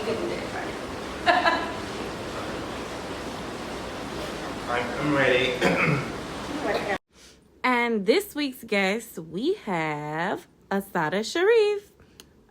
give them that party. I'm ready. And this week's guest, we have Asada Sharif.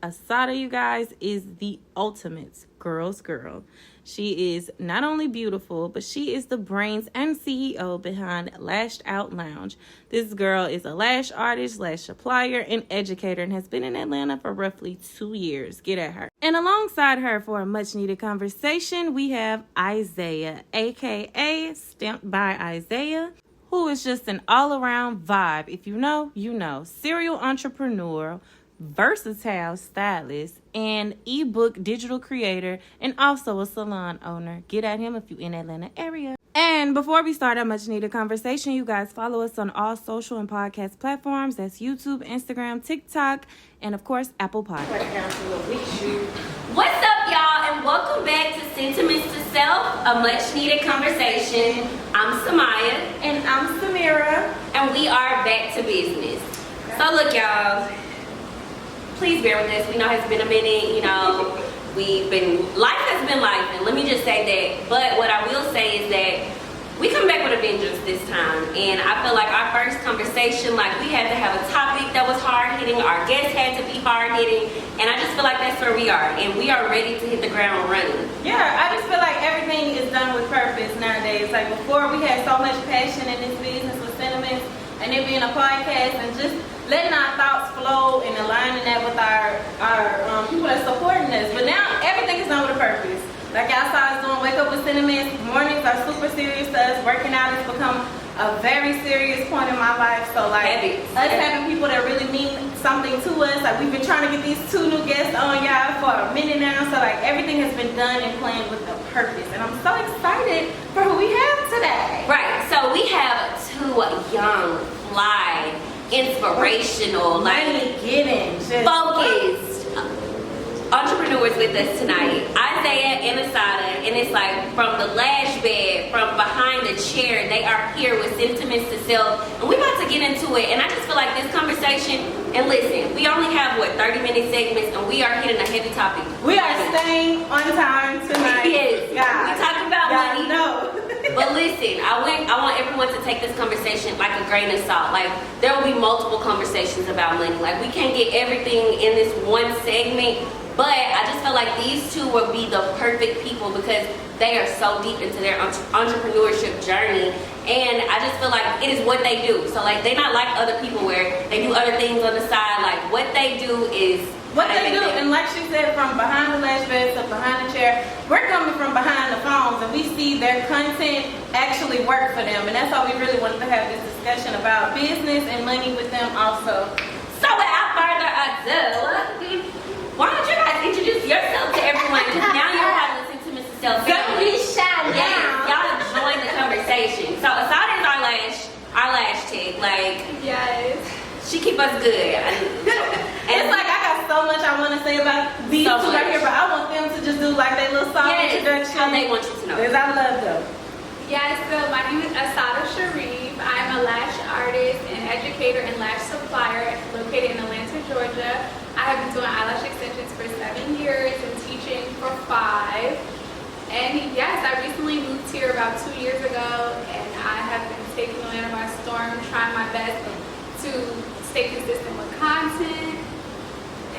Asada, you guys, is the ultimate girl's girl. She is not only beautiful, but she is the brains and CEO behind Lashed Out Lounge. This girl is a lash artist, lash supplier, and educator, and has been in Atlanta for roughly 2 years. Get at her. And alongside her for a much-needed conversation, we have Isaiah, a.k.a. Stamped by Isaiah, who is just an all-around vibe. If you know, you know. Serial entrepreneur, versatile stylist, and ebook digital creator, and also a salon owner. Get at him if you're in Atlanta area. And before we start our much needed conversation, you guys follow us on all social and podcast platforms. That's YouTube, Instagram, TikTok, and of course Apple Podcasts. What's up, y'all, and welcome back to Sentiments to Self, a much needed conversation. I'm Samaya. And I'm Samira. And we are back to business. So look, y'all, please bear with us. We know it's been a minute, life has been life, and let me just say that. But what I will say is that we come back with a vengeance this time. And I feel like our first conversation, we had to have a topic that was hard-hitting. Our guests had to be hard-hitting. And I just feel like that's where we are. And we are ready to hit the ground running. Yeah, I just feel like everything is done with purpose nowadays. Like before, we had so much passion in this business with Sentiments, and it being a podcast, and just letting our thoughts flow and aligning that with our people that's supporting us. But now everything is done with a purpose. Like y'all saw us doing Wake Up with Sentiments. Mornings are super serious to us. Working out has become a very serious point in my life. So having people that really mean something to us. Like we've been trying to get these 2 new guests on y'all for a minute now. So everything has been done and planned with a purpose. And I'm so excited for who we have today. Right. So we have 2 young, fly, inspirational, focused entrepreneurs with us tonight. Isaiah and Asada, and it's from the lash bed, from behind the chair, they are here with Sentiments to Self, and we're about to get into it. And I just feel like this conversation, and listen, we only have 30-minute segments, and we are hitting a heavy topic. We are staying on time tonight. Yes, we talking about money. No. But listen, I want everyone to take this conversation like a grain of salt. There will be multiple conversations about money. We can't get everything in this one segment. But I just feel like these 2 will be the perfect people because they are so deep into their entrepreneurship journey. And I just feel like it is what they do. So they're not like other people where they do other things on the side. What they do is what they do. And like she said, from behind the lash bed to behind the chair, we're coming from behind the phones, and we see their content actually work for them. And that's why we really wanted to have this discussion about business and money with them also. So without further ado, why don't you guys introduce yourself to everyone? Because now you're having to listen to Mr. Self. Don't be shy now. Y'all join the conversation. So Asada is our lash tech. Yes. She keep us good. It's I got so much I want to say about these 2 right here, but I want them to just do their little soft introduction. How they want you to know. Because I love them. Yes, so my name is Asada Sharif. I'm a lash artist and educator and lash supplier located in Atlanta, Georgia. I have been doing eyelash extensions for 7 years and teaching for 5. And yes, I recently moved here about 2 years ago, and I have been taking Atlanta by storm, trying my best to stay consistent with content.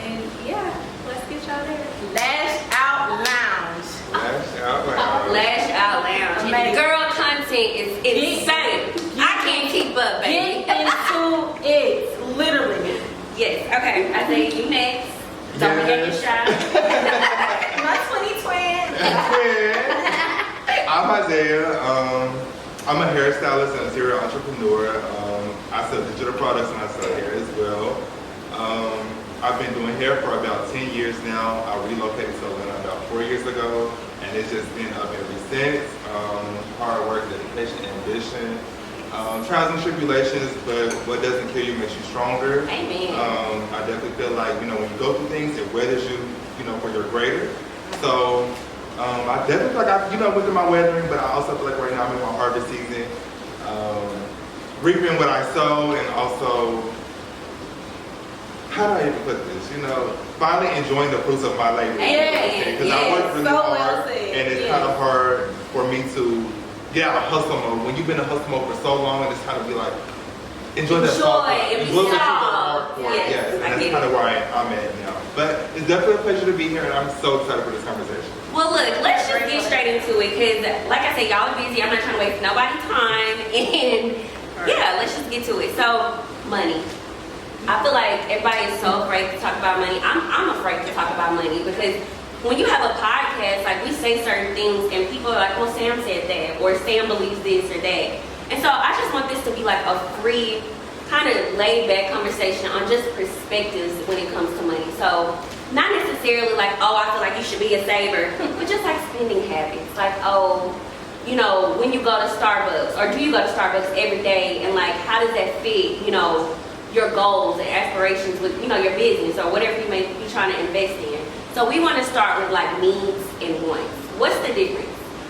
And yeah, let's get y'all there. Lash Out Lounge. Lash Out Lounge. Lash Out Lounge. Amazing. Girl content is insane. I can't keep up, baby. Get into it, literally. Yes. Okay. Isaiah, you next. Don't forget your shot. My 2020. I'm Isaiah. I'm a hairstylist and a serial entrepreneur. I sell digital products and I sell hair as well. I've been doing hair for about 10 years now. I relocated to Atlanta about 4 years ago, and it's just been up ever since. Hard work, dedication, ambition. Trials and tribulations, but what doesn't kill you makes you stronger. Amen. I definitely feel like, when you go through things, it weathers you, for your greater. So, I definitely feel like I, went through my weathering, but I also feel like right now I'm in my harvest season. Reaping what I sow, and also how do I even put this? You know, finally enjoying the fruits of my labor. Because I work really so well hard, said. and it's Yes. kind of hard for me to get out of hustle mode. When you've been in hustle mode for so long, and it's kind of be like, enjoy that Enjoy and be You look at soft. you hard for it. Yes, Yes, and I that's get kind it. of where I'm at now. But it's definitely a pleasure to be here, and I'm so excited for this conversation. Well, look, let's just get straight into it because, like I said, y'all are busy. I'm not trying to waste nobody's time. And yeah, let's just get to it. So, money. I feel like everybody is so afraid to talk about money. I'm afraid to talk about money because when you have a podcast, like we say certain things and people are like, well, Sam said that, or Sam believes this or that. And so I just want this to be like a free, kind of laid back conversation on just perspectives when it comes to money. So not necessarily like, oh, I feel like you should be a saver, but just like spending habits. Like, oh, you know, when you go to Starbucks, or do you go to Starbucks every day, and like, how does that fit, you know, your goals and aspirations with, you know, your business or whatever you may be trying to invest in. So we want to start with like needs and wants. What's the difference?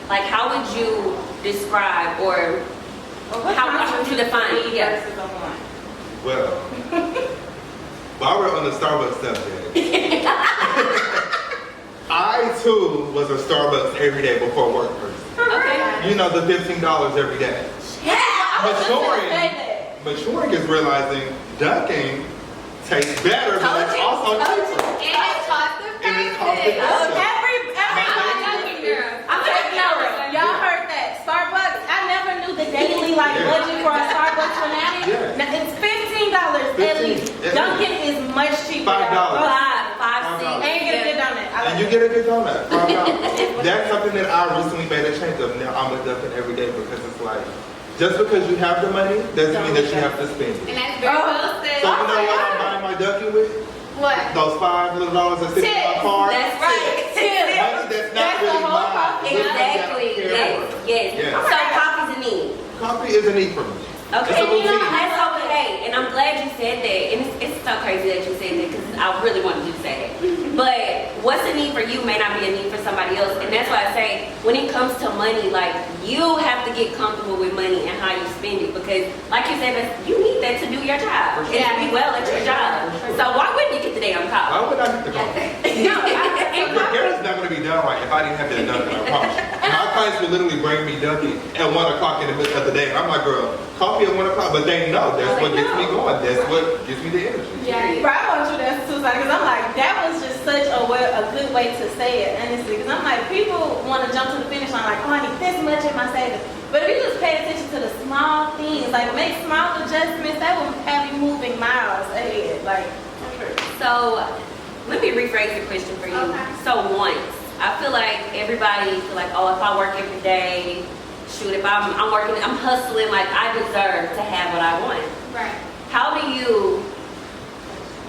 Like, how would you describe or how would you define it? Yeah. Versus a want? Well, while we're on the Starbucks subject, I too was a Starbucks every day before work person. Okay. You know, the $15 every day. Maturing is realizing Dunkin' tastes better, but it's also cheaper. And it's cost And it's cost effective. effective. Everybody Dunkin' girl. I'm taking over. Y'all heard that. Starbucks, I never knew the daily like Yeah. budget for a Starbucks fanatic. Yeah. Now, it's $15 at least. Yeah. Dunkin' is much cheaper. $5. y'all. Five, $5. And you get a good donut. I And like you it. get a good donut. $5. That's something that I recently made a change of. Now I'm a Dunkin' every day because it's like, just because you have the money doesn't mean that you have to spend it. And that's very well said. So you know what I'm buying my Dunkin' with? What? Those $5 little dollars that sit in my Tips. car. That's right. Money that's not That's the really whole mine. coffee. Money that I Exactly. care Yes. for. Yes. Yeah. So coffee's a need. Coffee is a need for me. Okay, It's a and you know, routine. that's okay. And I'm glad you said that. And it's so crazy that you said that because I really wanted you to say that. But what's a need for you may not be a need for somebody else. And that's why I say when it comes to money, like you have to get comfortable with money and how you spend it. Because like you said, you need that to do your job. And to be well at your job. So why wouldn't you get the damn Why call? would I get the coffee? No, Your hair is not going to be done right if I didn't have that Dunkin', I promise you. My clients would literally bring me Dunkin' at 1 o'clock in the middle of the day. And I'm like, girl, coffee at 1 o'clock. But they know that's what gets me going. That's what gives me the energy. Yeah. Bro, I want you to answer suicide because I'm like, that was just such a good way to say it, honestly. Because I'm like, people want to jump to the finish line, like, oh, I need this much in my savings. But if you just pay attention to the small things, like make small adjustments, that will have you moving miles ahead. Like, So let me rephrase the question for you. Okay. So once, I feel like everybody feel like, oh, if I work every day, shoot, if I'm working, I'm hustling, like I deserve to have what I want. Right. How do you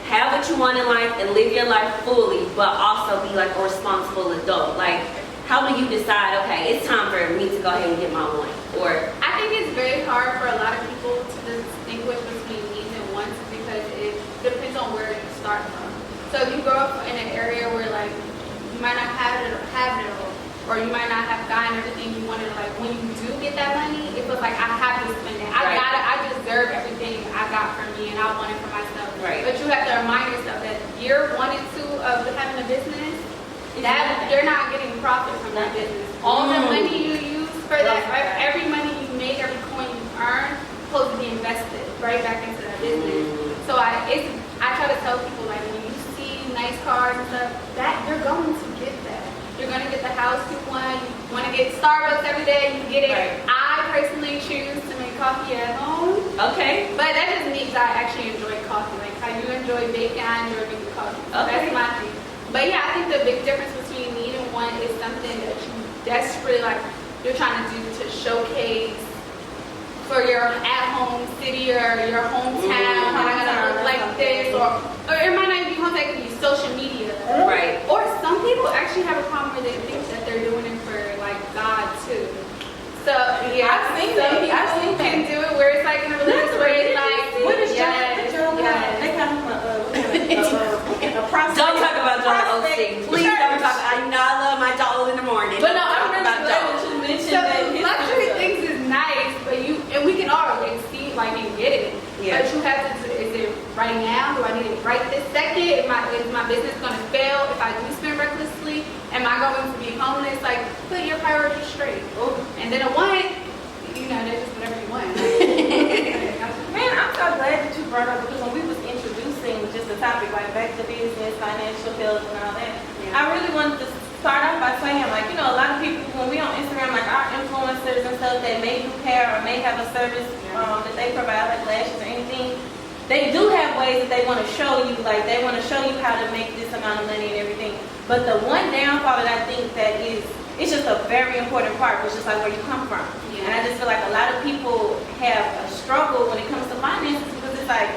have what you want in life and live your life fully, but also be like a responsible adult? Like, how do you decide, okay, it's time for me to go ahead and get my want? Or, I think it's very hard for a lot of people to distinguish between needs and wants because it depends on where you start from. So if you grow up in an area where like you might not have it all, or you might not have gotten everything you wanted, like when you do get that money, it feels like I have to spend it. Right. I deserve everything I got from me and I want it for myself. Right. But you have to remind yourself that year 1 and 2 of having a business, that you're not getting profit from that business. All the money you use for that, every money you make, every coin you earn, supposed to be invested right back into that business. So I try to tell people like when you see nice cars and stuff, that you're going to get that. You're going to get the house you want. You want to get Starbucks every day, you get it. Right. I personally choose to make coffee at home. okay, But that just means I actually enjoy coffee. Like how you enjoy baking, I enjoy making coffee. So Okay. that's my thing. But yeah, I think the big difference between need and want is something that you desperately like you're trying to do to showcase for your at-home city or your hometown. And I'm gonna look like this, or it might not even be hometown, it could be social media. right. Or some people actually have a problem where they think that they're doing it for like God too. So yeah, I've seen some that. I've people seen can do it where it's like in a religious way, it's like what is yes, Joe? yes. They got him a prospect. Don't talk about Joel prospect Osteen. Please don't talk. I love my Joel in the morning. But no, Don't I'm talk really about glad Joel. that you mentioned So that. his luxury stuff. things is nice, but we can all see like and get it. Yeah. But you have to. Is it right now? Do I need it right this second? Is my business gonna fail if I do spend recklessly? Am I going to be homeless? Like, put your priorities straight. And then a one, that's just whatever you want. Man, I'm so glad that you brought up, because when we was introducing just the topic, like back to business, financial health and all that, I really wanted to start off by saying, like, a lot of people, when we on Instagram, like our influencers and stuff that may do hair or may have a service that they provide, like lashes or anything, they do have ways that they want to show you, like they want to show you how to make this amount of money and everything. But the one downfall that I think that it's just a very important part, which is like where you come from. And I just feel like a lot of people have a struggle when it comes to finances, because it's like,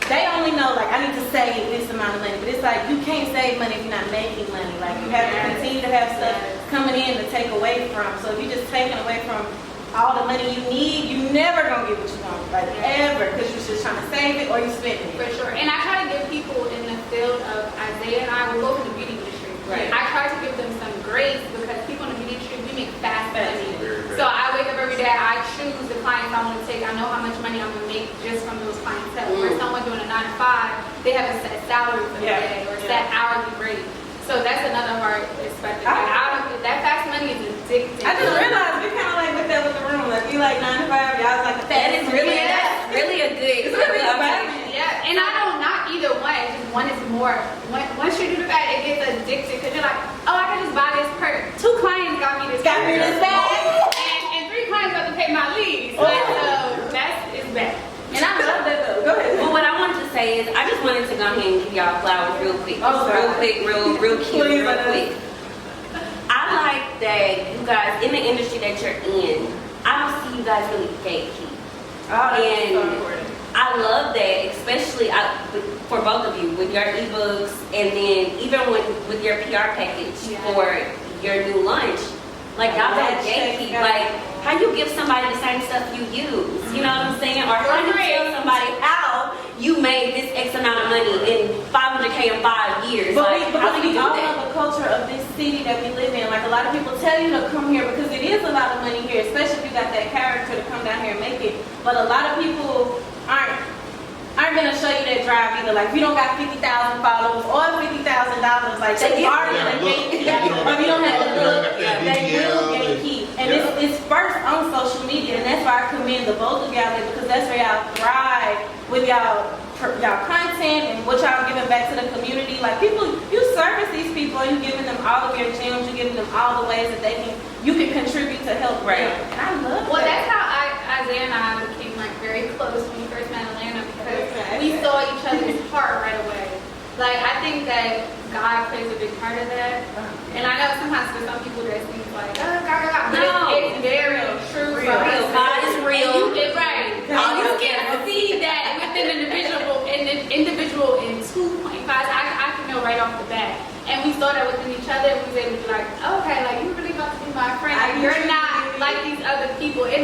they only know, like, I need to save this amount of money, but it's like, you can't save money if you're not making money. Like, you have to continue to have stuff coming in to take away from. So if you're just taking away from all the money you need, you never gonna get what you want, like, ever, because you're just trying to save it or you spend it. For sure. And I try to give people in the field of Isaiah and I, we're both in the beauty industry. Right. I try to give them some grace, because people in the beauty industry, we make fast money. Very, very So I wake up every day, I choose the clients I want to take. I know how much money I'm going to make just from those clientele. Where someone doing a 9 to 5, they have a set salary for the day or a set hourly rate. So that's another hard aspect. That fast money is addictive. I just realized we kind of like with that with the room. Like, we like 9 to 5, y'all like a That is really fast. really a good. It's really a okay. Yeah, and I don't knock either one. It's just one is more. Once you do the bag, it gets addicted, because you're like, oh, I can just buy this perk. 2 clients got me this Got me this bag. and 3 clients got to pay my leads. Like, so it's bad. And I love that though. Go ahead. Well, what I wanted to say is, I just wanted to go ahead and give y'all flowers real quick. Oh, real God. quick, real cute, Please, real let us. quick. I like that you guys, in the industry that you're in, I don't see you guys really gatekeep. Oh, that's And so important. I love that, especially for both of you, with your ebooks, and then even with your PR package for your new lunch. Like, y'all don't gatekeep. Like, how you give somebody the same stuff you use? You know what I'm saying? Or how you tell somebody how you made this X amount of money in $500K in 5 years? But Like, how do we you do all that? know the culture of this city that we live in. Like, a lot of people tell you to come here because it is a lot of money here, especially if you got that character to come down here and make it. But a lot of people aren't gonna show you that drive either. Like, if you don't got 50,000 followers or $50,000, like, they are gonna gatekeep. Or if you don't have the look, they will gatekeep. And it's first on social media, and that's why I commend the both of y'all, because that's where y'all thrive with y'all content and what y'all giving back to the community. Like, people, you service these people, and you giving them all of your gems, you giving them all the ways that you can contribute to help them. And I love Well, that. that's how Isaiah and I became like very close when we first met in Atlanta, because we saw each other's heart right away. Like, I think that God plays a big part of that. And I know sometimes for some people that seems like, oh, God. But No. it's very true. Real. For us. God is real. And you get right. And you can see that with an individual in 2.5. I can know right off the bat. And we saw that within each other, and we was able to be like, okay, like, you really about to be my friend. Like, you're not like these other people. And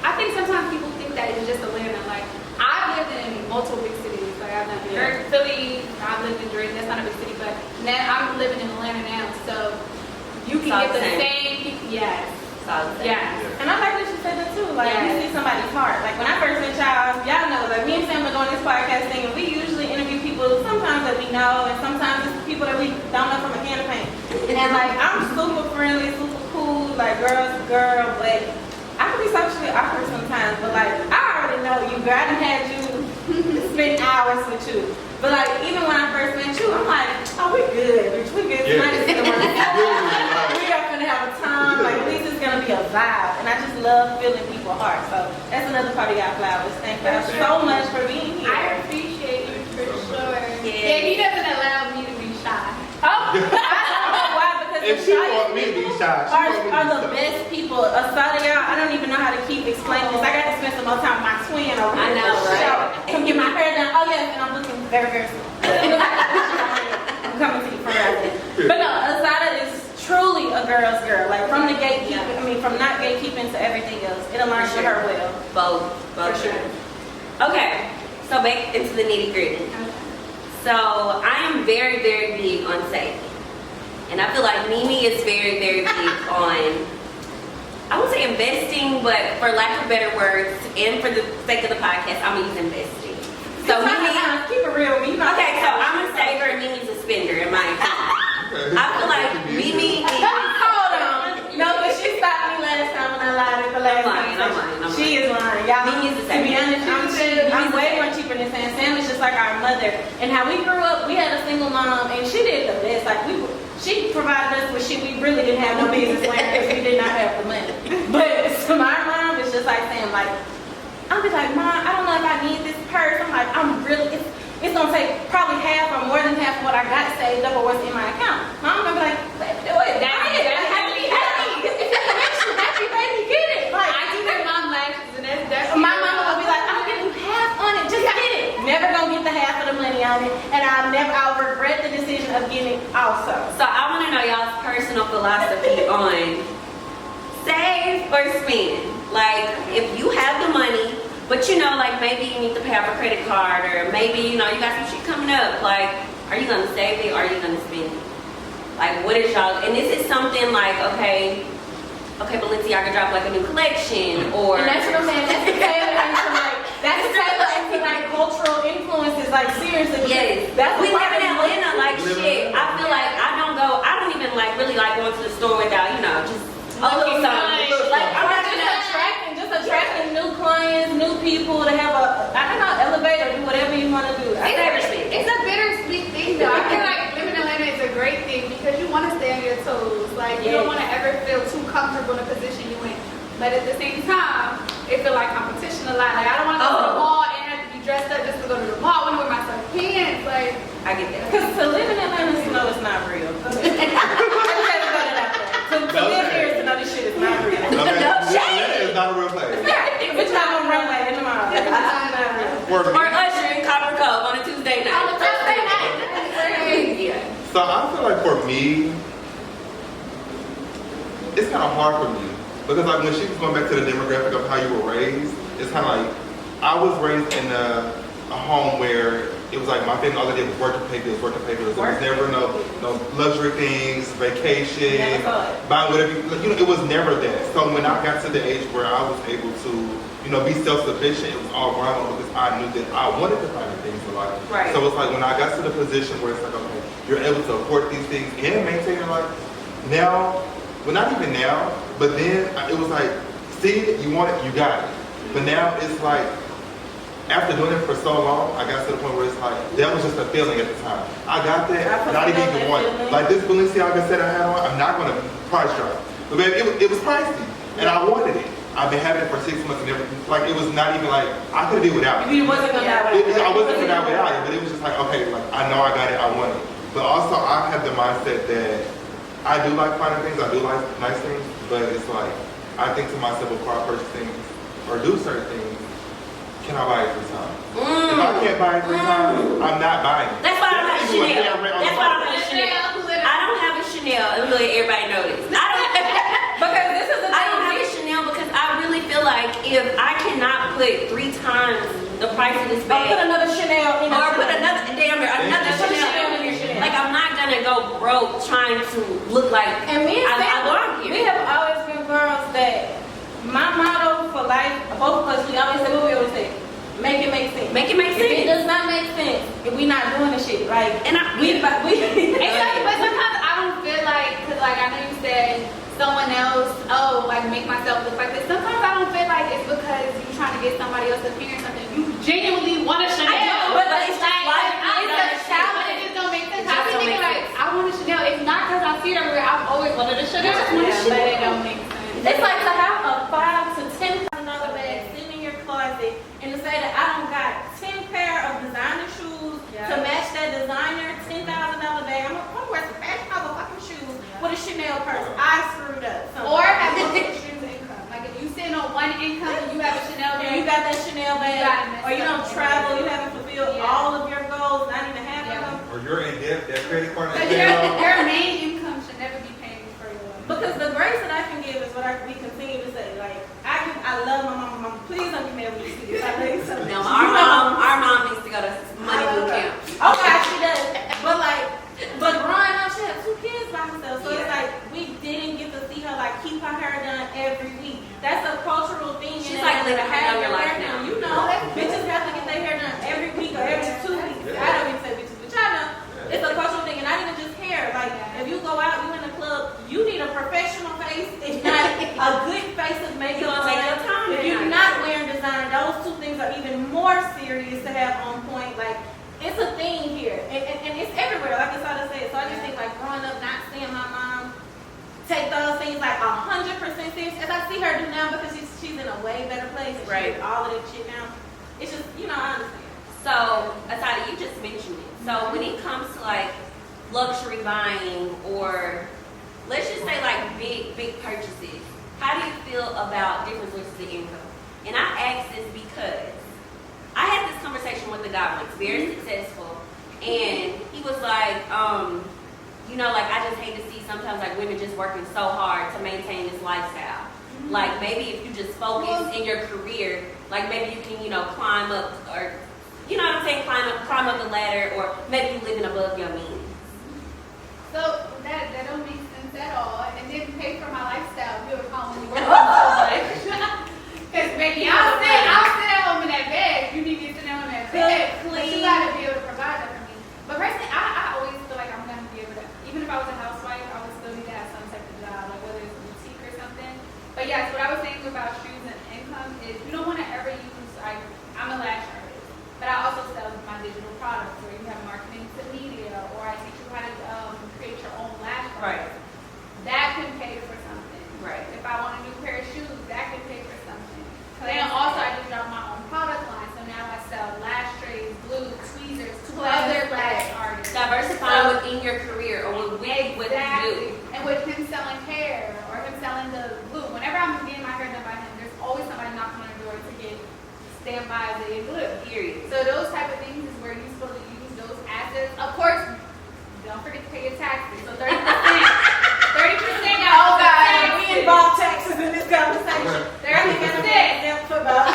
I think sometimes people think that it's just Atlanta. Like, I've lived in multiple big cities. Like, I've done New York, Philly, I've lived in Drake. That's not a big city, but now I'm living in Atlanta now. So you can get the same people. Yes. Yes. And I like that you said that too. Like, you see somebody's heart. Like, when I first met y'all know, like, me and Sam were doing this podcast thing, and we usually interview people sometimes that we know, and sometimes it's people that we don't know from a can of paint. And, like, I'm super friendly, super cool, like, girl, but I can be socially awkward sometimes. But, like, I already know you, girl. I done had you spend hours with you. But, like, even when I first met you, I'm like, oh, we're good, bitch. We're good. Somebody's gonna work. We are gonna have a time. Like, at least it's gonna be a vibe. And I just love feeling people's hearts. So that's another part of y'all flowers. Thank y'all so much for being here. I appreciate you for sure. Yeah. Yeah, he doesn't allow me to be shy. Oh, I don't know why, because If she want me to be shy, she want me to are be the shy. best people. Aside of y'all, I don't even know how to keep explaining this. I got to spend some more time with my twin over I here. know, right? Shout. Come get my hair done. Oh yes, and I'm looking very, very soon. I'm coming to you from right there. But no, Asada is truly a girl's girl. Like, from the gatekeeping, I mean, from not gatekeeping to everything else, it aligns with her well. Both For sure. Okay, so back into the nitty gritty. So I am very, very big on saving. And I feel like Mimi is very, very big on, I would say investing, but for lack of better words, and for the sake of the podcast, I'm going to use investing. So Mimi, keep it real. You know. Okay, so I'm a saver and Mimi's a spender in my opinion. I feel like Mimi is. Hold on. No, but she stopped me last time when I lied at the last I'm lying. She is lying. Y'all, Mimi's the to be same. honest, I'm way more cheaper than Sam. Sam is just like our mother. And how we grew up, we had a single mom, and she did the best. Like she provided us with shit we really didn't have no business wearing because we did not have the money. But so my mom is just like Sam. Like I'll be like, Mom, I don't know if I need this purse. I'm like, it's gonna take probably half or more than half of what I got saved up or what's in my account. Mom gonna be like, let's do it. Happy. Happy, baby, get it. Like I do their mom lashes, and that's my mama will be like, I'll give you half on it, just get it. Never gonna get the half of the money on it, and I'll regret the decision of getting it also. So I want to know y'all's personal philosophy on save or spend. Like, if you have the money, but you know, like maybe you need to pay off a credit card, or maybe you know you got some shit coming up. Like, are you gonna save it or are you gonna spend it? Like, what is y'all? And this is something like, okay, Balenciaga dropped like a new collection, or And that's what I'm saying. That's the tailor into like cultural influences. Like seriously, yes, that's we the live in part Atlanta. Like shit, I feel like I don't even like really like going to the store without just a little something. Like I'm not gonna attracting new clients, new people to have elevate or do whatever you want to do. It's a bittersweet thing though. I feel like living in Atlanta is a great thing because you want to stay on your toes. Like you don't want to ever feel too comfortable in a position you in. But at the same time, it feel like competition a lot. Like I don't want to go to the mall and have to be dressed up just to go to the mall. I want to wear my stuff pants. Like I get that. Because to live in Atlanta is to know it's not real. To live here is to know this shit is not real. Atlanta is not a real place. It's not on runway in the mall. It's not real. Or Usher in Copper Cove on a Tuesday night. on a Tuesday night. Yeah. So I feel like for me, it's kind of hard for me because like when she was going back to the demographic of how you were raised, it's kind of like I was raised in a home where it was like my family all they did was work to pay bills. There was never no luxury things, vacation, buying whatever. It was never that. So when I got to the age where I was able to, be self-sufficient, it was all around because I knew that I wanted to find things in life. Right. So it's like when I got to the position where it's like, okay, you're able to afford these things and maintain your life. Now, well, not even now, but then it was like, see it, you want it, you got it. But now it's like, after doing it for so long, I got to the point where it's like, that was just a feeling at the time. I got that, not even want it. Like this Balenciaga set I had on, I'm not going to price drop. But baby, it was pricey, and I wanted it. I've been having it for 6 months and everything. Like it was not even like, I could have did without it. You wasn't gonna die without it. I wasn't gonna die without it, but it was just like, okay, like I know I got it, I want it. But also I have the mindset that I do like finding things, I do like nice things, but it's like, I think to myself before I purchase things or do certain things, can I buy it 3 times? If I can't buy it 3 times, I'm not buying it. That's why I don't have a Chanel. That's why I don't have a Chanel. I don't have a Chanel, and let everybody know this. Because this is I don't have a Chanel because I really feel like if I cannot put 3 times the price of this bag, put another Chanel in or put another Chanel. Like I'm not gonna go broke trying to look like and me and I belong here. We have always been girls that my motto for life, both of us, we always say what we always say. Make it make sense. Make it make sense. If it does not make sense, if we not doing the shit, like But sometimes I don't feel like, cause like I know you said someone else, like make myself look like this. Sometimes I don't feel like it's because you trying to get somebody else's opinion or something. You genuinely want a Chanel. I do, but it's like it's a challenge. It just don't make sense. I be thinking like I want a Chanel. It's not cause I see it everywhere. I've always wanted a Chanel. But it don't make sense. It's like to have a $5,000 to $10,000 bag sitting in your closet and to say that I don't got 10 pair of designer shoes to match that designer $10,000 bag. I'm gonna wear some fashion motherfucking shoes with a Chanel purse. I screwed up. Or have multiple streams of income. Like if you sitting on one income and you have a Chanel bag, you got that Chanel bag, or you don't travel, you haven't fulfilled all of your goals, not even half of them. Or you're in debt, that credit card is your main income should never be paying for your life. Because the grace that I can give is what we continue to say. Like I love my mama. Please don't give me every excuse. I love you so much. No, our mom needs to go to money boot camp. Okay, she does. But growing up, she had 2 kids by herself. So it's like we didn't get to see her like keep her hair done every week. That's a cultural thing. She's like living her younger life now. You know, bitches have to get their hair done every week or every 2 weeks. So I just think like growing up, not seeing my mom take those things like 100% serious as I see her do now because she's in a way better place and she does all of this shit now. It's just, you know, I understand. So, Asada, you just mentioned it. So when it comes to like luxury buying or let's just say like big purchases, how do you feel about different sources of income? And I ask this because I had this conversation with a guy once, very successful, and he was like, you know, like I just hate to see sometimes like women just working so hard to maintain this lifestyle. Like maybe if you just focus in your career, like maybe you can, you know, climb up or, you know what I'm saying, climb up the ladder, or maybe you living above your means. So that don't make sense at all. And didn't pay for my lifestyle. You were calling me so much. Because baby, I'll sit at home in that bed. You need to sit down in that bed. But you gotta be able to provide that for me. But personally, I always feel like I'm gonna be able to, even if I was a housewife, I would still need to have some type of job, like whether it's a boutique or something. But yes, what I was saying about shoes and income is you don't want to ever use, like, I'm a lash artist, but I also sell my digital products where you have marketing to media, or I teach you how to create your own lash Right. products. That can pay for something. Right. If I want a new pair of shoes, that can pay for something. Then also I just dropped my own product line, so now I sell lash trays, glue, tweezers to other lash artists. Diversifying within your career or with what you Exactly. do. And with him selling hair or him selling the glue, whenever I'm getting my hair done by him, there's always somebody knocking on the door to get standby the glue. Period. So those type of things is where you're supposed to use those assets. Of course, don't forget to pay your taxes. So 30%. 30% Oh God, taxes. we involve taxes in this conversation. 30%. Football.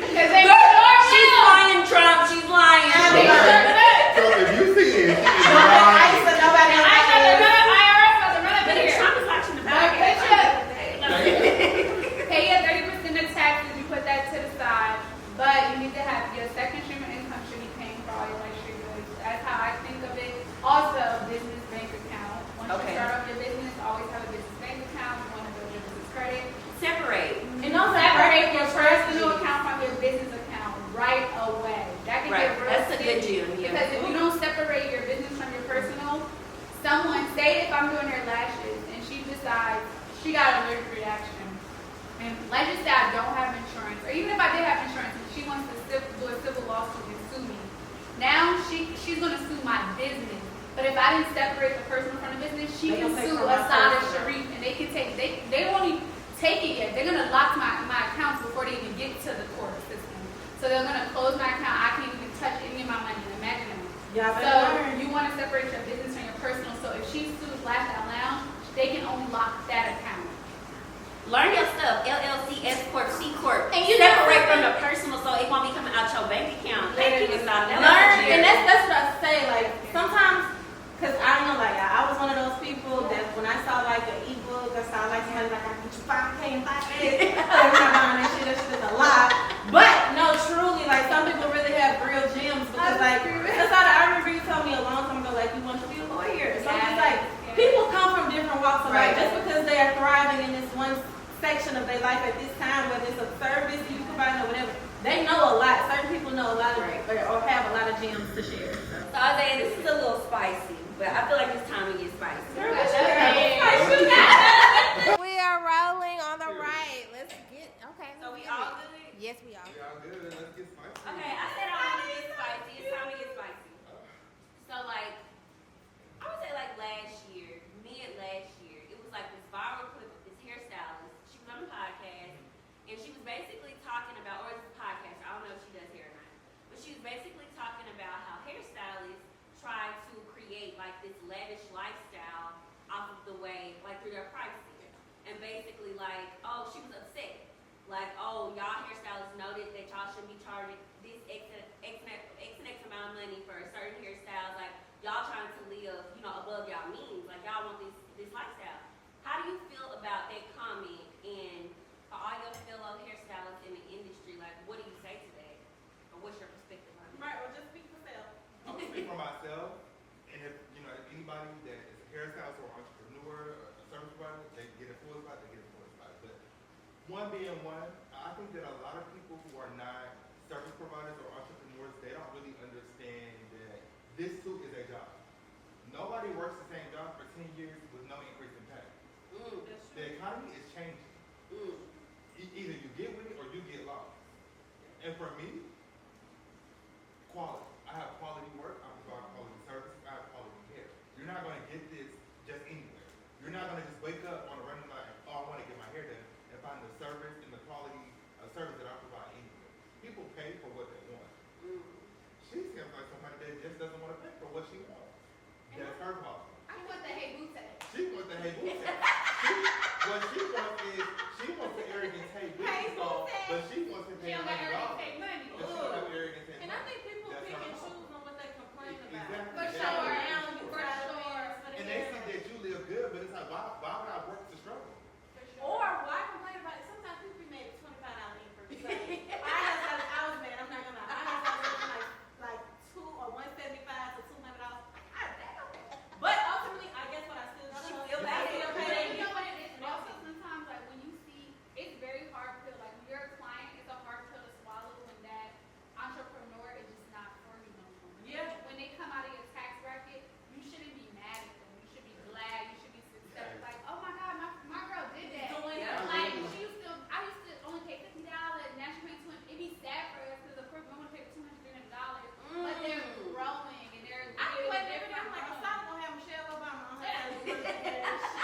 Because they She's lying, Trump. She's lying. So if you see it, she is lying. Nobody I got the IRS about to run up in here. Trump is watching the But podcast. pay your 30% of taxes, you put that to the side, but you need to have your second stream of income should be paying for all your luxury goods. That's how I think of it. Also, business bank account. Once Okay. you start off your business, always have a business bank account. You want to build your business credit. Separate. And don't Separate your personal account from your business account right away. That can Right. get real That's a good sticky. gem, yeah. Because if you don't separate your business from your personal, someone, say if I'm doing her lashes and she decides she got an allergic reaction, and let's just say I don't have insurance, or even if I did have insurance and she wants to do a civil lawsuit and sue me, now she's going to sue my business. But if I didn't separate the personal from the business, she can sue Asada Sharif, and they can take, they won't even take it yet. They're going to lock my accounts before they even get to the court system. So they're going to close my account. I can't even touch any of my money. Imagine that. Y'all So better learn. you want to separate your business from your personal. So if she sues Lash Out Lounge, they can only lock that account. Learn your stuff. LLC, S Corp, C Corp. And you separate never- from the personal so it won't be coming out your bank account. Thank you, Asada. That was Learn, a gem. and that's what I say. Like sometimes, cause I don't know, like I was one of those people that when I saw like an ebook or saw like somebody like I can get you 5K in 5 days, I'm not buying that shit. That shit is a lot. But no, truly, like some people really have real gems because like Asada, I remember you told me a long time ago, like you want to be a lawyer. So it's like people come from different walks of life. Just because they are thriving in this one section of their life at this time, whether it's a service you provide or whatever, they know a lot. Certain people know a lot of or have a lot of gems to share. So Isaiah, this is a little spicy, but I feel like it's time to get spicy. We are rolling on the right. Let's get okay. So we all good? Yes, we are. Y'all good? Let's get spicy. Okay, I said I want to get spicy. It's time to get spicy. So like, I would say like last year, mid last year, it was like this viral clip of this hairstylist. She was on a podcast, and she was basically talking about, or it's a podcast, I don't know if she does hair or not, but she was basically talking about how hairstylists try to create like this lavish lifestyle off of the way, like through their pricing. And basically like, oh, she was upset. Like, oh, y'all hairstylists noted that y'all should be charging this X amount of money for certain hairstyles. Like, y'all trying to live, you know, above y'all means. Like, y'all want this lifestyle. How do you feel about that comment? And for all your fellow hairstylists in the industry, like, what do you say to that? Or what's your perspective on it? Right, well, just speak for yourself. I'm gonna speak for myself, and if you know if anybody that is a hairstylist or entrepreneur or a service provider, they get a full spot, they get a full spot. But one being one, I think that a lot of people who are not service providers or entrepreneurs, they don't really understand that this too is a job. nobody works the same job for 10 years with no increase in pay. Mm. The economy is changing. Mm. Either you get with it or you get lost. And for me, quality. I have quality work, I provide quality services, I have quality care. You're not going to get this just anywhere. You're not going to just wake up on a random night, oh, I want to get my hair done, and find the service and the quality of service that I provide anywhere. People pay for what they want. Mm. She seems like somebody that just doesn't want to pay for what she wants. That's her problem. I want the hey boo tag. She wants the hey boo tag. What she wants is, she wants the arrogant hey boo Hey, song, boo tag. but she wants to She pay don't got $100. everything take money. But she don't have arrogant hey And I think people That's pick her and problem. choose on what they complain about. Exactly. For Yeah. sure. Now you For try to sure. win for the And they hair. see that you live good, but it's like, why would I work to struggle? For sure. Or why complain about it? Sometimes people be made $25 increase. Like, I was mad. I'm not gonna lie. I was like 2 or $175 to $200. But ultimately, I guess what I still do. I still pay. You know what it is? Also, sometimes, like, when you see, it's very hard pill. Like, when you're a client, it's a hard pill to swallow when that entrepreneur is just not for you no more. Yeah. When they come out of your tax bracket, you shouldn't be mad at them. You should be glad. You should be successful. Yeah. Like, oh my God, my girl did that. Doing Yeah. Like, I used to only pay $50. Now she pays $200. It'd be sad for us because, of course, we want to pay $200, $300. But they're growing and they're I be living waiting every day. I'm different like, growth. I'm sorry, gonna have Michelle Obama on her side.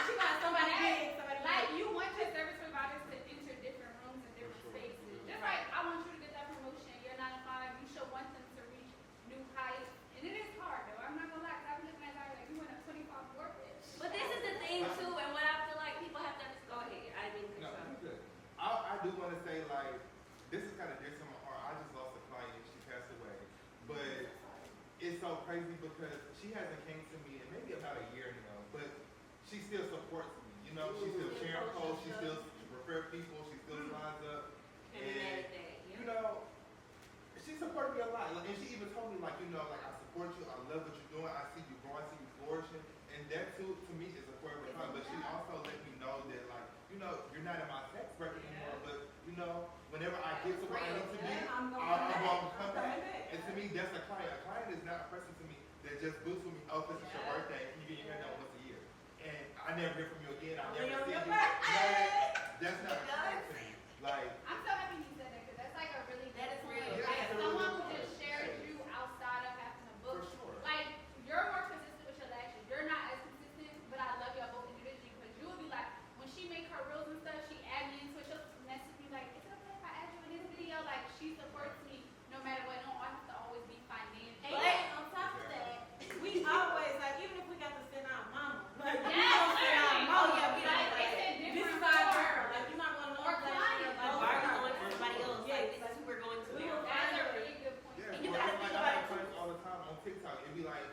She got somebody big, somebody Like, big. you want your service providers to enter different rooms and different For sure. spaces. Just like I want you to get that promotion, you're 9 to 5, you should want them to reach new heights. And it is hard though, I'm not gonna lie, 'cause I'm looking at that like you went up 25 orbits. But this is the thing too, and what I feel like people have to go ahead. I didn't No, control. you good. I do want to say, like, this is kind of dear to my heart. I just lost a client, she passed away. But it's so crazy because she hasn't came to me in maybe about a year now, but she still supports me. You know, she still sharing posts, she still refer people, she still lines up. Can't be mad at that. You know, she supported me a lot. Like, and she even told me, like, you know, like, I support you, I love what you're doing, I see you growing, I see you flourishing. And that too, to me, is a forever time. But she also let me know that, like, you know, you're not in my tax bracket anymore, but, you know, whenever I get to where I need to be, I'm going I'm back. going to come I'm back. coming back. And to me, that's a client. A client is not a person to me that just boosts with me, oh, this is your birthday, can you get your hair done once a year? And I never hear from you again, I Only never on see your you. birthday. That's not a client to me. Like, I'm so happy you said that because that's like a really That is good real. point. Yeah, Like it's a someone really who good just point. shares you outside of having a book. For sure. Like you're more consistent with your lashes. You're not as consistent, but I love y'all both individually because you will be like when she make her reels and stuff, she add me into it. She'll message me like, "Is it okay if I add you in this video?" Like she supports me no matter what. Don't have to always be financial. And then on top of that, we always like even if we got to send our mama, like we Yes, don't send our literally. mama. Yeah, we Like, don't. it's a Like, this is different our form. girl. Like you're not gonna know Or that client. like, Why are you going to somebody else? Yeah, Like, this is who we're going to. We will That's a really good point. yeah, And you well, gotta it's think like I about have it, clients all the time on TikTok. It'd be like,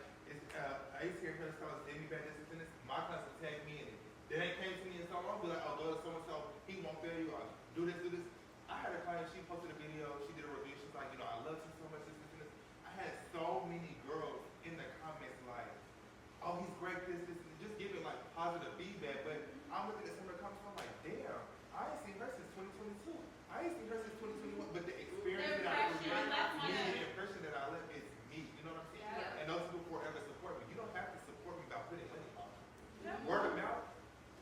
I used to hear hairstylists, they be bad, this and this. My clients would tag me in it. Then they came to me and so on, be like, oh, go to so-and-so, he won't fail you, or do this, do this. I had a client, she posted a video, she did a review, she's like, you know, I love you so much, this, and this. I had so many girls in the comments like, oh, he's great, this, and just giving like positive feedback, but I'm looking at some of the comments, I'm like, damn, I ain't seen her since 2022. I ain't seen her since 2021, but the experience that I impression created, left on me, her. the impression that I left is me, you know what I'm saying? Yeah. And those people forever support me. You don't have to support me by putting money on me. Yeah. Word of mouth,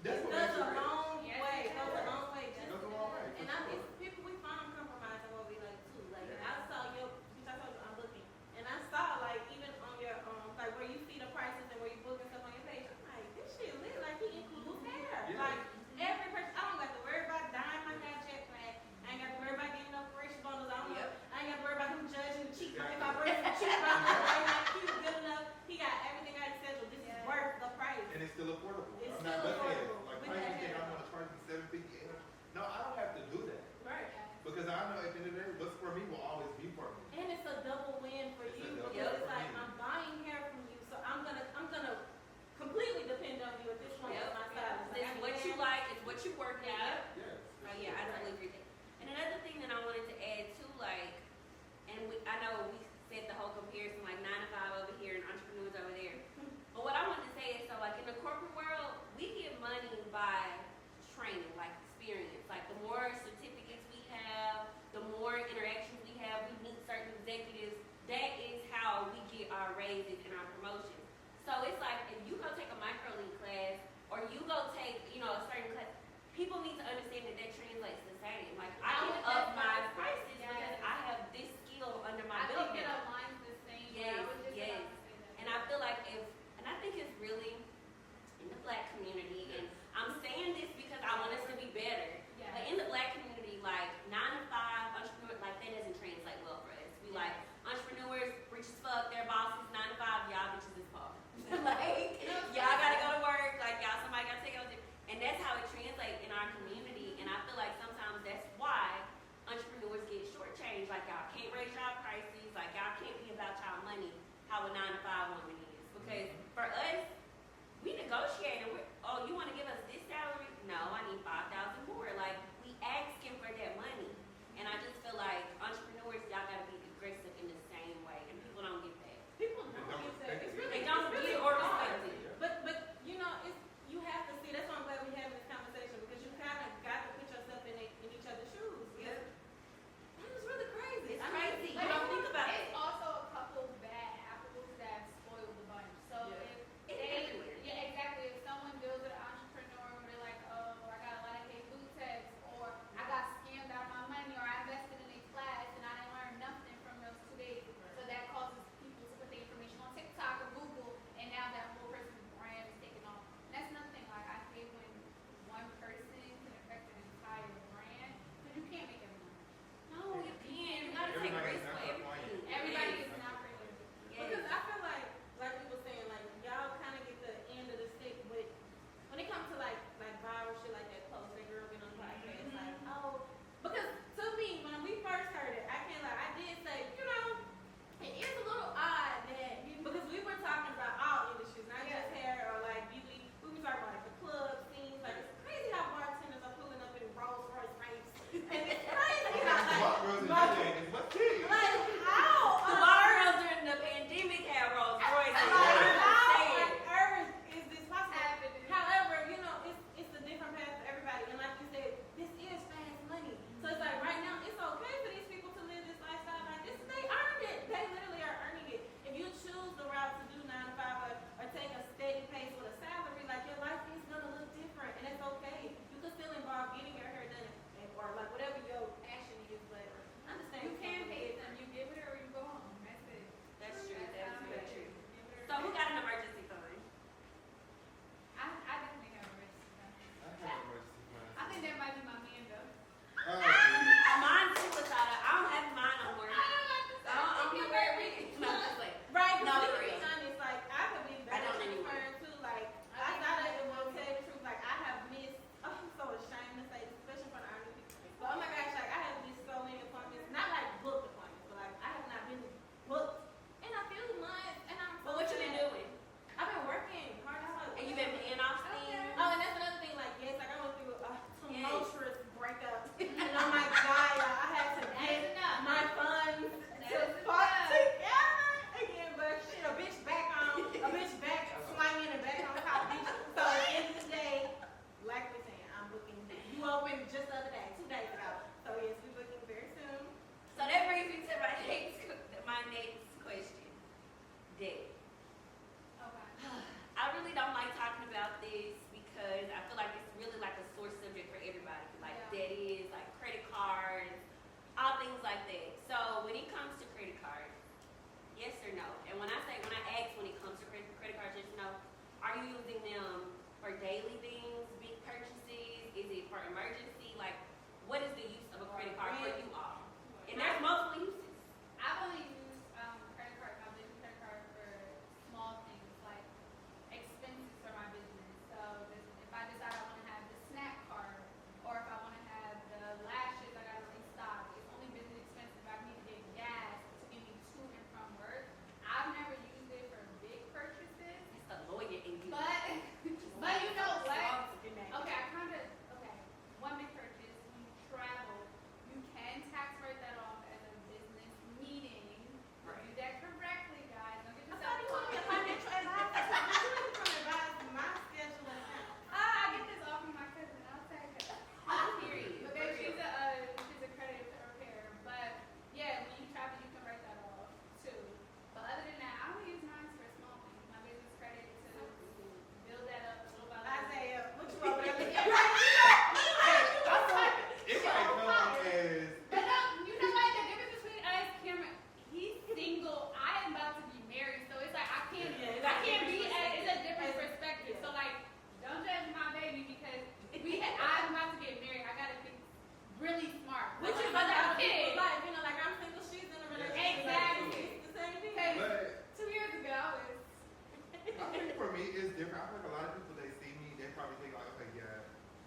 that's It what goes makes a it rich. long Yes, way. it It goes a does. long way. It goes a long way, for And I sure. think people we find compromising what we like too. Like Yeah. I saw your, which I told you I'm looking, and I saw like even on your like where you see the prices and where you book and stuff on your page. I'm like, this shit lit. Like he includes hair. Yeah. Like every person, I don't got to worry about dyeing my hair jet black. I ain't got to worry about getting no fresh bundles. I don't know. I ain't got to worry about him judging the cheek. If I bring some cheek bundles, they not cute, good enough. He got everything out of schedule. This is worth the price. And it's still affordable. It's I'm still not looking at it. affordable. Like, With clients that think hair. I'm gonna charge them $750, $800. No, I don't have to do that. Right. Because I know at the end of the day, what's for me will always be for me. And it's a double win for It's a you double because win it's for like me. I'm buying hair from you, so I'm gonna completely depend on you at this point as my stylist. Like, It's I what can- you like, it's what you work at. Yes. Oh yeah, I totally agree with that. And another thing that I wanted to add too, like, and I know we said the whole comparison, like 9 to 5 over here and entrepreneurs over there. But what I wanted to say is, so like in the corporate world, we get money by training, like experience. Like the more certificates we have, the more interactions we have,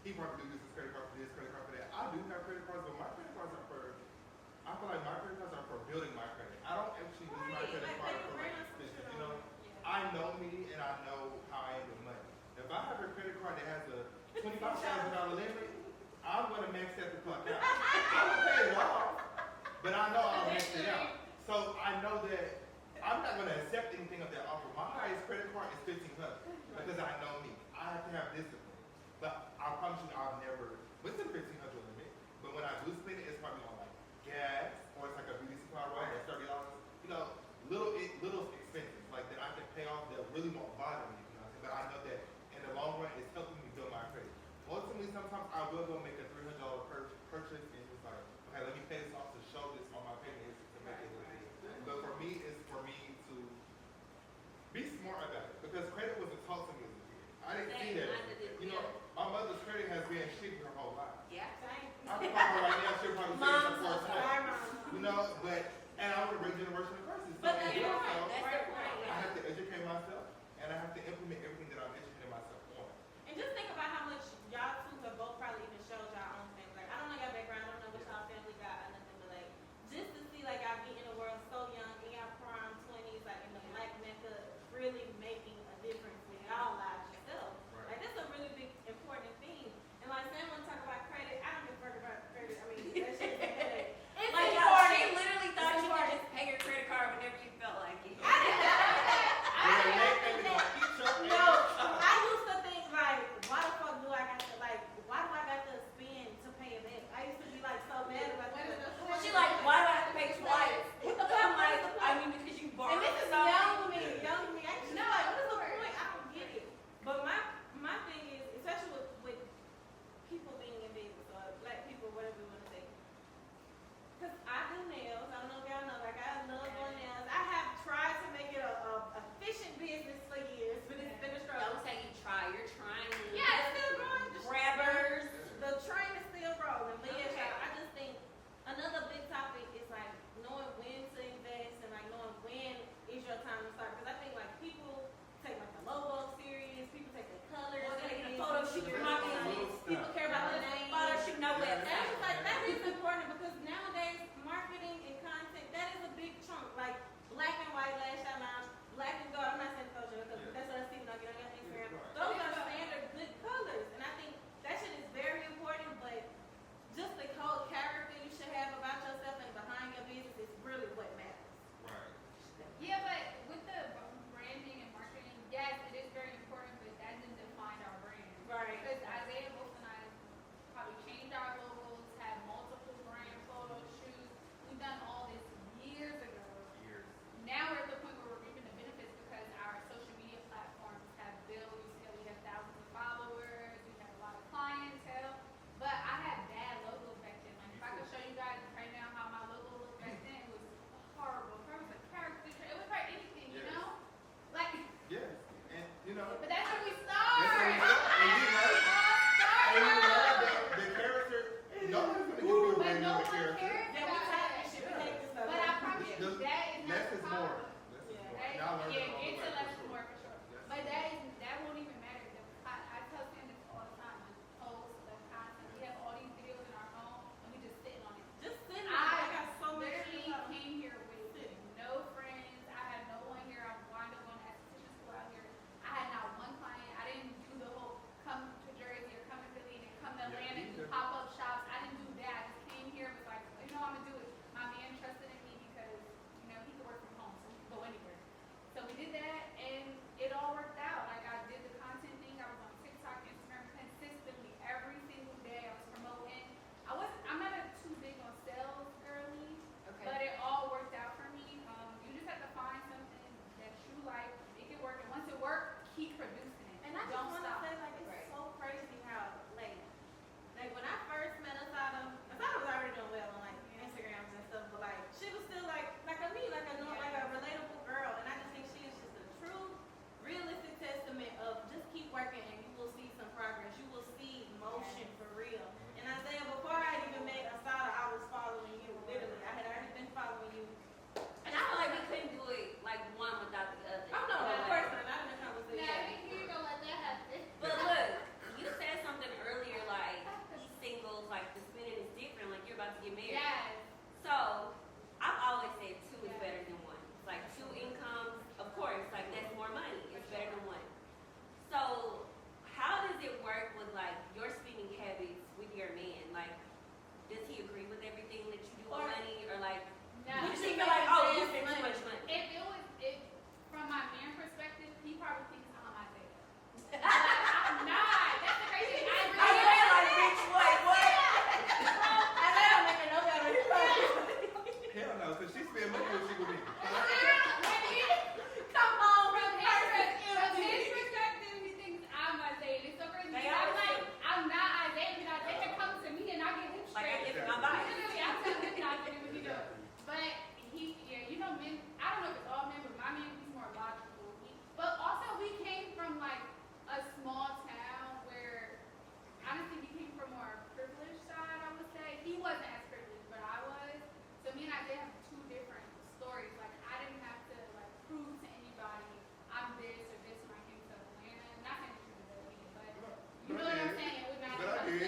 he probably uses credit card for this, credit card for that. I do have credit cards, but my credit cards are for, I feel like my credit cards are for building my credit. I don't actually use my Right, credit like, card they for bring like us some expenses, shit you know? on. Yeah. I know me and I know how I am with money. If I have a credit card that has a $25,000 limit, I'm gonna max that the fuck out. I will pay it off, but I know I'll max it out. So I know that I'm not gonna accept anything of that offer. My highest credit card is $1,500 because I know me. I have to have discipline. But I promise you, I've never went to the $1,500 limit. But when I do spend it, it's probably on like gas or it's like a beauty supply run that's $30. You know, little expenses like that I can pay off that really won't bother me. You know what I'm saying? But I know that in the long run, it's helping me build my credit. Ultimately, sometimes I will go make a $300 purchase and it's like, okay, let me pay this off to show this on my payment to make it look good. But for me, it's for me to be smart about it because credit wasn't taught to me as a kid. I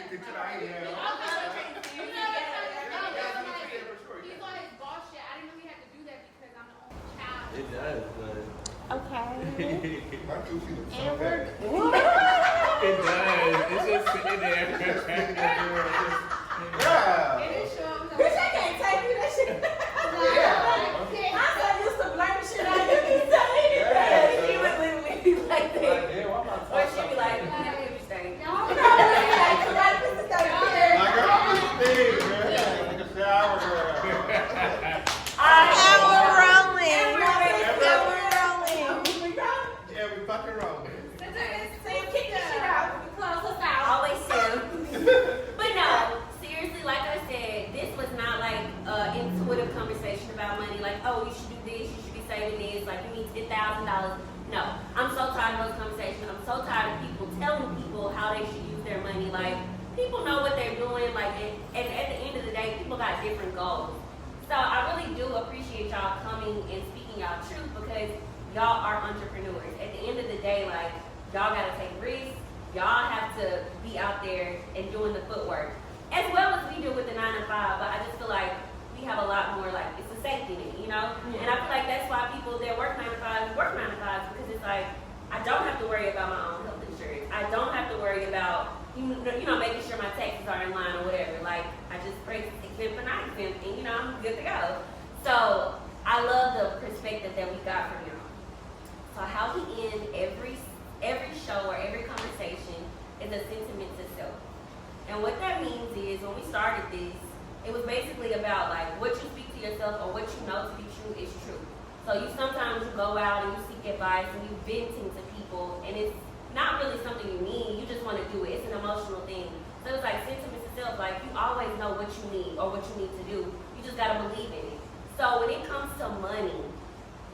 addicted to the idea. He's on his boss shit. I didn't really have to do that because I'm the only child. It does, but Okay. My Gucci looks so And we're bad. it does. It's just sitting there. Yeah. It is short. Bitch, I can't take you that shit. Yeah. My son used to blurt the shit out. You can say anything. She would literally be like that. Yeah, why am I Or she'd be like, "What you think?" You know, like, somebody put this down here. My girl, I'm just big, girl. Like a shower, girl. And we're rolling. And we're rolling. Yeah, we fucking rolling. So you kick this shit out. We close us out. Always Sam. But no, seriously, like I said, this was not like intuitive conversation about money. Like, oh, you should do this, you should be saving this, like you need $10,000. No, I'm so tired of those conversations. I'm so tired of people telling people how they should use their money. Like, people know what they're doing. Like, and at the end of the day, people got different goals. So I really do appreciate y'all coming and speaking y'all truth because y'all are entrepreneurs. At the end of the day, like, y'all gotta take risks. Y'all have to be out there and doing the footwork. As well as we do with the 9 to 5, but I just feel like we have a lot more, like, it's a safety net, you know? And I feel like that's why people that work 9 to 5 work 9 to 5 because it's like, I don't have to worry about my own health insurance. I don't have to worry about, you know, making sure my taxes are in line or whatever. Like, I just pray exempt or not exempt, and, you know, I'm good to go. So, I love the perspective that we got from y'all. So, how we end every show or every conversation is a sentiment to self. And what that means is, when we started this, it was basically about, like, what you speak to yourself or what you know to be true is true. So you sometimes go out and you seek advice and you venting to people, and it's not really something you need. You just want to do it. It's an emotional thing. So it's like sentiment to self. Like, you always know what you need or what you need to do. You just gotta believe in it. So when it comes to money,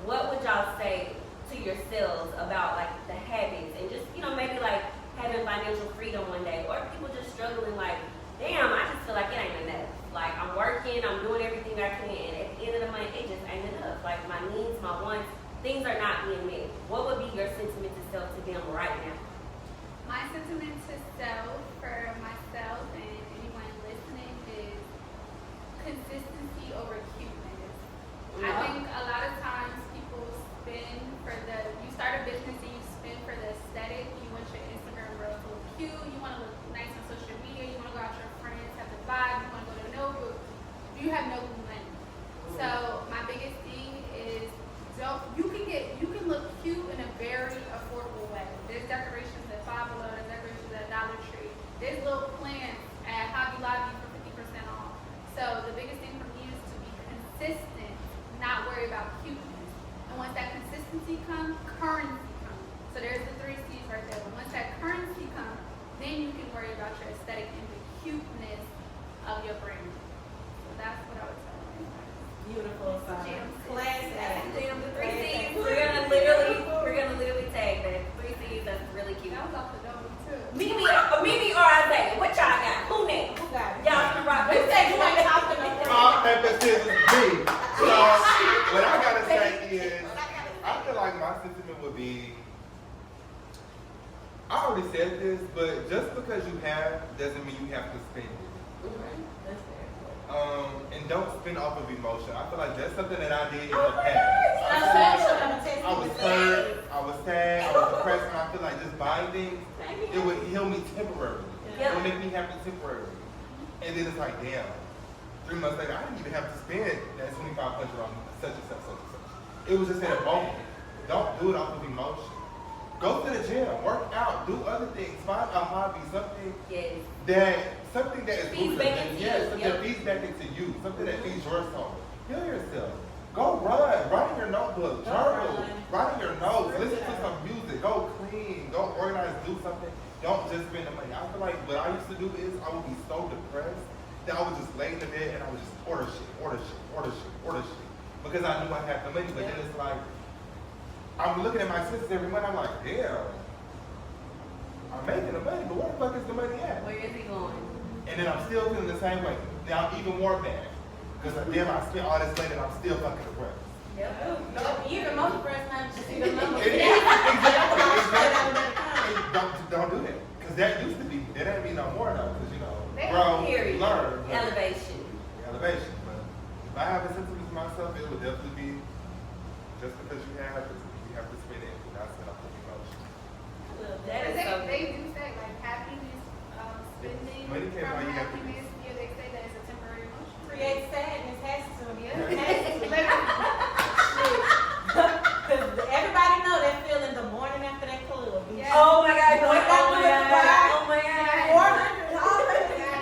what would y'all say to yourselves about like the habits and just, you know, maybe like having financial freedom one day, or people just struggling like, damn, I just feel like it ain't enough. Like, I'm working, I'm doing everything I can, and at the end of the month, it just ain't enough. Like, my needs, my wants, things are not being met. What would be your sentiment to self to them right now? My sentiment to self for myself and anyone listening is consistency over cuteness. I think a lot of times people spend you start a business and you spend for the aesthetic. You want your Instagram reels to look cute, you want to look nice on social media, you want to go out with your friends, have the vibe, you want to go to Notebook. You have no money. So my biggest thing is you can look cute in a very affordable way. There's decorations at $5 Below, there's decorations at Dollar Tree. There's little plants at Hobby Lobby for 50% off. So the biggest thing for me is to be consistent, not worry about cuteness. And once that consistency comes, currency comes. So there's the 3 C's right there. But once that currency comes, then you can worry about your aesthetic and the cuteness of your brand. So that's what I would tell you. Beautiful song. Class act. Damn, the 3 C's. We're gonna literally tag that 3 C's. That's really cute. That was off the dome too. Mimi or Isaiah, what y'all got? Who next? Who got it? Y'all can rock You this. said you ain't talking no more. Rock, paper, scissors, me. So, what I gotta say is, I feel like my sentiment would be, I already said this, but just because you have doesn't mean you have to spend it. And don't spend off of emotion. I feel like that's something that I did in the past. I was hurt, I was sad, I was depressed, and I feel like just buying things, it would heal me temporarily. It would make me happy temporarily. And then it's like, damn, 3 months later, I didn't even have to spend that $2,500 on such and such, such and such. It was just in a moment. Don't do it off of emotion. Go to the gym, work out, do other things, find a hobby, something Yes. something that is Feeds back into you. something that feeds back into you, something that feeds your soul. Heal yourself. Go run, write in your notebook, journal, write in your notes, listen to some music, go clean, go organize, do something. Don't just spend the money. I feel like what I used to do is I would be so depressed that I would just lay in the bed and I would just order shit. Because I knew I had the money, but then it's like, I'm looking at my sisters every month, I'm like, damn, I'm making the money, but where the fuck is the money at? Where is he going? And then I'm still feeling the same way. Now I'm even more mad. Because damn, I spent all this money and I'm still fucking depressed. Even most breast numbers, just even numbers. Exactly. Don't do that. Because that used to be it ain't me no more though, because you know, They grow, period. learn. Elevation. Elevation. But if I have a sentiment to myself, it would definitely be just because you have to spend it, and not spend off the emotion. That is so They do say like happiness, spending Money can't buy from you happiness. happiness. Yeah, they say that it's a temporary emotion. Create sadness has to. Yeah. Because everybody know that feeling the morning after that club. Yeah. Oh my God. Oh my God. Oh my God.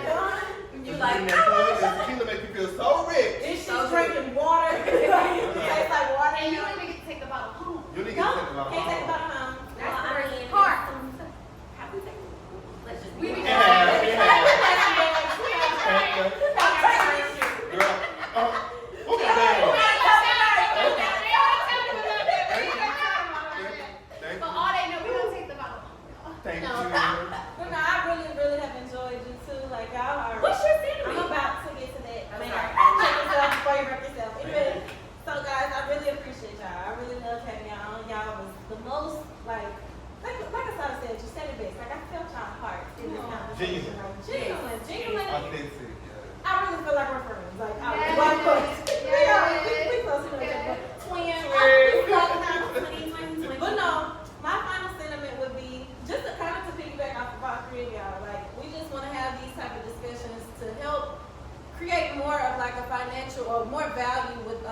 $400. You And like, that club, and tequila make you feel so rich. This shit's drinking water. It tastes like water. And you don't even get to take the bottle home. You need to No, get something about can't take home. about home. That's Well, the I worst mean, part. let's just We be be honest. trying. Yeah, Girl, who got that? Thank For you. all they know, we don't take the bottle home. Thank No. you. But no, I really have enjoyed you too. Like y'all are. What's your I'm sentiment? about to get to that. I'm Man, sorry. check yourself before you wreck yourself. Anyway, so guys, I really appreciate y'all. I really love having y'all on. Y'all was the most like I said, you said it best. Like I felt y'all heart in this conversation. Genuine. Like, genuine. Authentic. Yeah. I really feel like we're friends. Like I Yes. one close. Yes. We close to each other. Twins. But no, my final sentiment would be just to kind of to piggyback off of all three of y'all. Like we just want to have these type of discussions to help create more of like a financial or more value with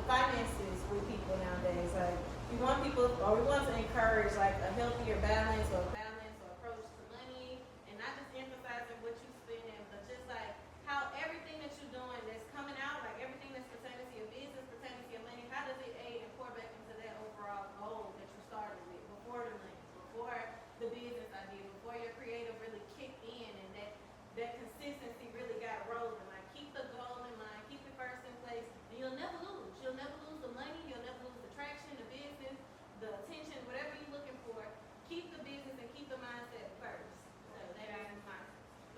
finances with people nowadays. Like we want people or we want to encourage like a healthier balance or approach to money and not just emphasizing what you spending, but just like how everything that you're doing that's coming out, like everything that's pertaining to your business, pertaining to your money, how does it aid and pour back into that overall goal that you started with before the money, before the business idea, before your creative really kicked in and that consistency really got rolling. Like keep the goal in mind, keep it first in place, and you'll never lose. You'll never lose the money, you'll never lose the traction, the business, the attention, whatever you're looking for. Keep the business and keep the mindset first. So that is mine.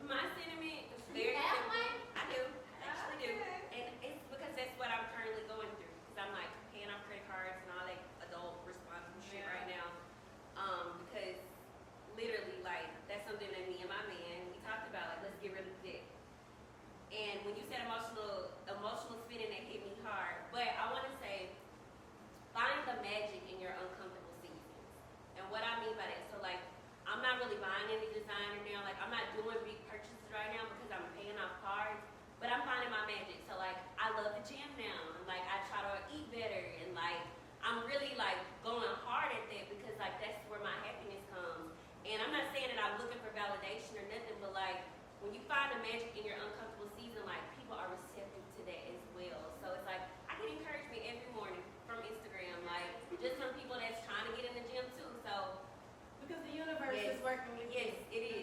My sentiment is very You have simple. one? I do. I actually do. Okay. And it's because that's what I'm currently going through. Because I'm like paying off credit cards and all that adult responsible shit right now. Because literally, like, that's something that me and my man, we talked about, like, let's get rid of the debt. And when you said emotional spending, that hit me hard. But I want to say, find the magic in your uncomfortable seasons. And what I mean by that, so like, I'm not really buying any designer now. Like, I'm not doing big purchases right now because I'm paying off cards. But I'm finding my magic. So like, I love the gym now. And like, I try to eat better. And like, I'm really like going hard at that because like, that's where my happiness comes. And I'm not saying that I'm looking for validation or nothing, but like, when you find the magic in your uncomfortable season, like, people are receptive to that as well. So it's like, I get encouragement every morning from Instagram. Like, just from people that's trying to get in the gym too. So Because the universe Yes. is working with you. yes, it is.